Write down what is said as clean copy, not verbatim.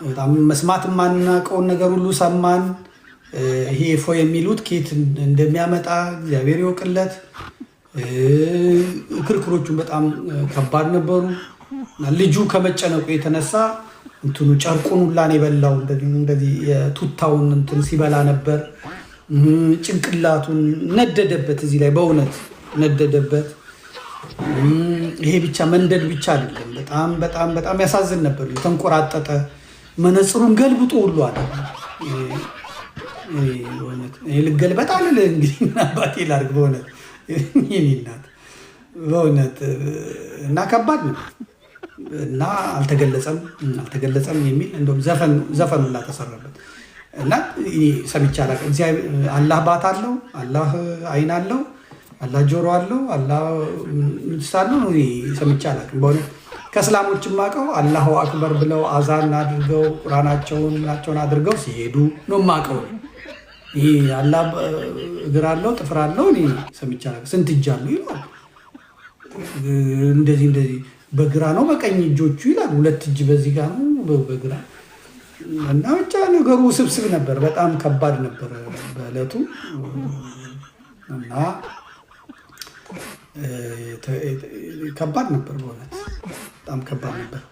በጣም መስማት ማናቀውን ነገር ሁሉ ሰማን። ይሄ እፎ የሚሉት ኬት እንደሚያመጣ እግዚአብሔር ይወቅለት። ክርክሮቹን በጣም ከባድ ነበሩ። ልጁ ከመጨነቁ የተነሳ እንትኑ ጨርቁን ሁላን የበላው እንደዚህ የቱታውን እንትን ሲበላ ነበር። ጭንቅላቱን ነደደበት፣ እዚህ ላይ በእውነት ነደደበት። ይሄ ብቻ መንደድ ብቻ አይደለም፣ በጣም በጣም በጣም ያሳዝን ነበር። ተንቆራጠጠ፣ መነጽሩን ገልብጦ ሁሉ አለ። ልገልበጥ አለ እንግዲህ አባቴ ላድርግ በእውነት የኔ እናት በእውነት እና ከባድ ነው እና አልተገለጸም የሚል እንደውም ዘፈኑ ላ ተሰራበት እና ሰምቼ አላውቅም። አላህ ባት አለው፣ አላህ አይን አለው፣ አላህ ጆሮ አለው፣ አላህ ምሳለው ሰምቼ አላውቅም በእውነት። ከእስላሞችም ማቀው አላሁ አክበር ብለው አዛን አድርገው ቁርአናቸውን አድርገው ሲሄዱ ነው ማቀው። ይሄ አላህ እግር አለው ጥፍር አለው ሰምቼ አላውቅም። ስንት እጅ አለው ይላል፣ እንደዚህ በግራ ነው በቀኝ እጆቹ ይላል። 2 እጅ በዚህ ጋር ነው በግራ እና ብቻ ነገሩ ስብስብ ነበር፣ በጣም ከባድ ነበር በእለቱ እና ከባድ ነበር በእውነት በጣም ከባድ ነበር።